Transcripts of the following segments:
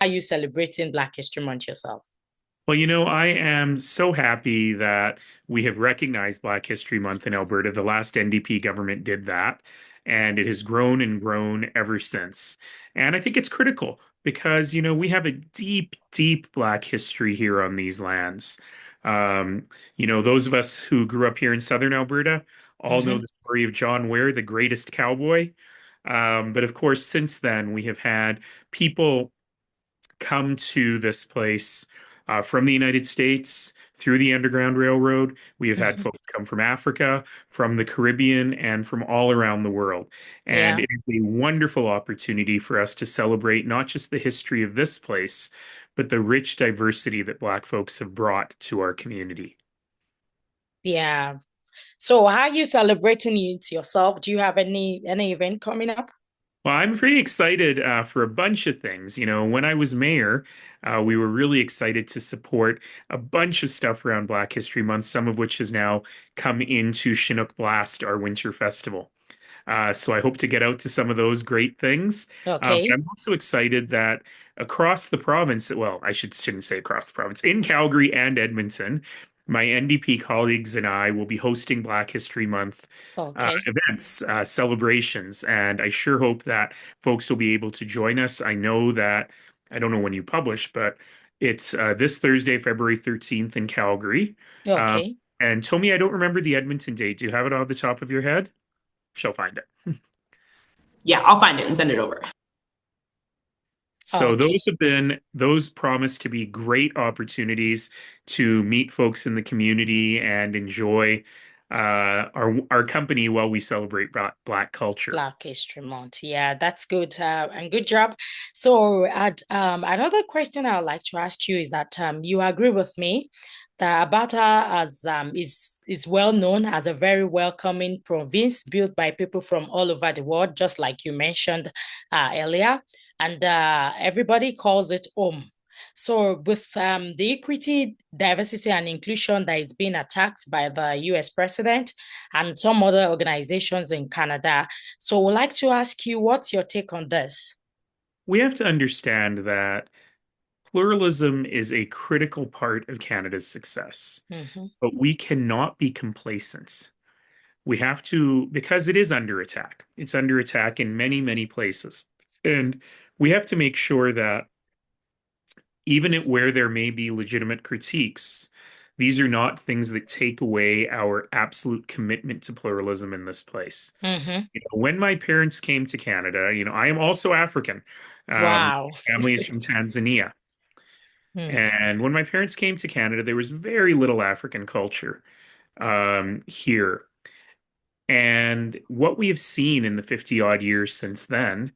are you celebrating Black History Month yourself? Well, I am so happy that we have recognized Black History Month in Alberta. The last NDP government did that, and it has grown and grown ever since. And I think it's critical because, we have a deep, deep Black history here on these lands. Those of us who grew up here in Southern Alberta all know Mm-hmm. the story of John Ware, the greatest cowboy. But of course, since then, we have had people come to this place from the United States through the Underground Railroad. We have had Mm-hmm. folks come from Africa, from the Caribbean, and from all around the world. And Yeah. it is a wonderful opportunity for us to celebrate not just the history of this place, but the rich diversity that Black folks have brought to our community. Yeah. So how are you celebrating it yourself? Do you have any event coming up? Well, I'm pretty excited for a bunch of things. When I was mayor, we were really excited to support a bunch of stuff around Black History Month, some of which has now come into Chinook Blast, our winter festival. So I hope to get out to some of those great things. But Okay. I'm also excited that across the province, well, shouldn't say across the province, in Calgary and Edmonton, my NDP colleagues and I will be hosting Black History Month Okay. events, celebrations, and I sure hope that folks will be able to join us. I know that I don't know when you publish, but it's this Thursday, February 13th in Calgary. Um, Okay. and Tommy, I don't remember the Edmonton date. Do you have it off the top of your head? She'll find it. Yeah, I'll find it and send it over. So Okay. those promise to be great opportunities to meet folks in the community and enjoy our company while we celebrate Black culture. Black History Month. Yeah, that's good. And good job. So, another question I would like to ask you is that you agree with me that Alberta is well known as a very welcoming province built by people from all over the world, just like you mentioned earlier, and everybody calls it home. So, with the equity, diversity, and inclusion that is being attacked by the US president and some other organizations in Canada, so we'd like to ask you, what's your take on this? We have to understand that pluralism is a critical part of Canada's success, Mm-hmm. but we cannot be complacent. We have to, because it is under attack. It's under attack in many, many places. And we have to make sure that where there may be legitimate critiques, these are not things that take away our absolute commitment to pluralism in this place. Mm-hmm. When my parents came to Canada, I am also African. Wow. Family is from Tanzania. Mm. And when my parents came to Canada, there was very little African culture here. And what we have seen in the 50 odd years since then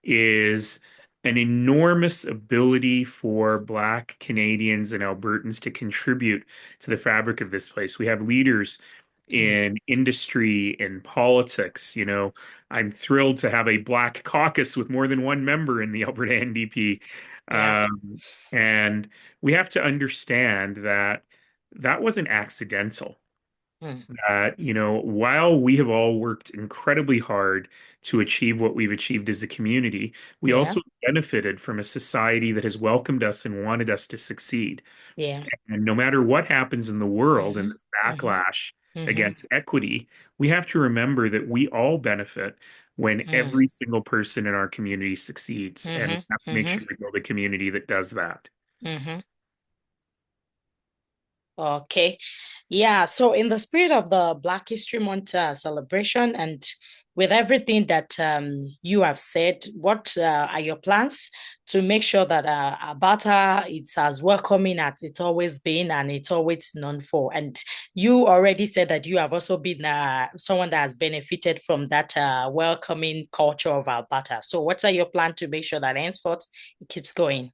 is an enormous ability for Black Canadians and Albertans to contribute to the fabric of this place. We have leaders Mm. in industry, in politics. I'm thrilled to have a Black caucus with more than one member in the Alberta NDP. Yeah. And we have to understand that that wasn't accidental. Mm. That, while we have all worked incredibly hard to achieve what we've achieved as a community, we Yeah. also benefited from a society that has welcomed us and wanted us to succeed. Yeah. And no matter what happens in the world and Mm-hmm. this Mm-hmm. backlash Mm-hmm. against equity, we have to remember that we all benefit when Mm. every single person in our community succeeds. And we Mm-hmm. have to make Mm-hmm. sure we build a community that does that. Mm-hmm. Okay. Yeah. So, in the spirit of the Black History Month celebration and with everything that you have said, what are your plans to make sure that Alberta it's as welcoming as it's always been and it's always known for? And you already said that you have also been someone that has benefited from that welcoming culture of Alberta. So, what are your plans to make sure that henceforth it keeps going?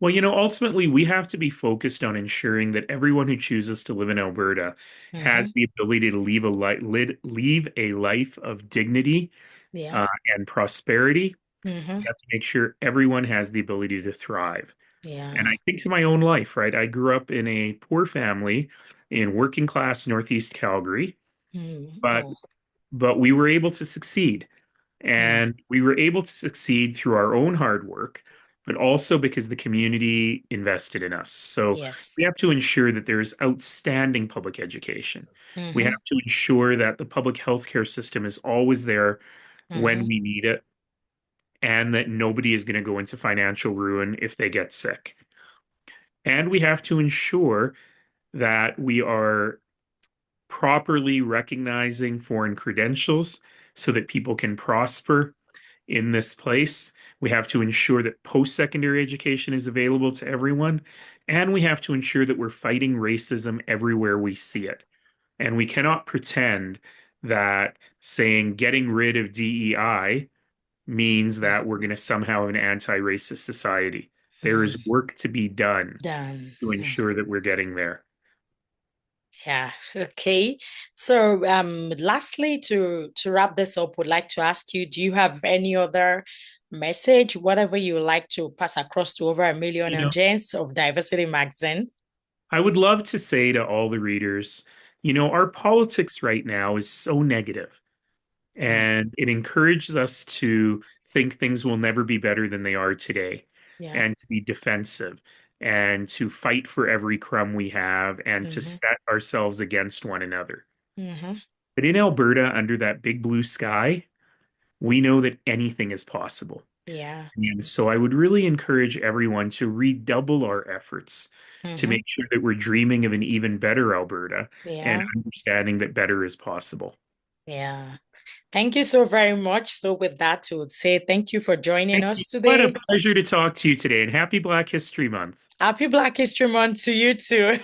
Well, ultimately, we have to be focused on ensuring that everyone who chooses to live in Alberta has Mm-hmm. the ability to leave a life of dignity Yeah. and prosperity. Mm-hmm. We have to make sure everyone has the able to thrive. And Yeah. I think to my own life, right? I grew up in a poor family in working class Northeast Calgary, Mm. but Oh. we were able to succeed. Mm. And we were able to succeed through our own hard work, but also because the community invested in us. So Yes. we have to ensure that there's outstanding public education. We Mm-hmm. have to ensure that the public healthcare system is always there when Mm-hmm. we need it, and that nobody is going to go into financial ruin if they get sick. And we have to ensure that we are properly recognizing foreign credentials so that people can prosper in this place. We have to ensure that post secondary education is available to everyone. And we have to ensure that we're fighting racism everywhere we see it. And we cannot pretend that saying getting rid of DEI means that we're going to somehow have an anti racist society. There is work to be done Done. to ensure that we're getting there. Yeah, okay. So lastly to wrap this up, would like to ask you, do you have any other message, whatever you would like to pass across to over 1 million You know, audience of Diversity Magazine? I would love to say to all the readers, our politics right now is so negative, Mm, and it encourages us to think things will never be better than they are today, yeah. and to be defensive, and to fight for every crumb we have, and to Mm-hmm. set ourselves against one another. Mm-hmm. But in Alberta, under that big blue sky, we know that anything is possible. Yeah. And so I would really encourage everyone to redouble our efforts to Mm-hmm. make sure that we're dreaming of an even better Alberta and Yeah. understanding that better is possible. Yeah. Thank you so very much. So with that, I would say thank you for joining Thank you. us What a today. pleasure to talk to you today, and happy Black History Month. Happy Black History Month to you too.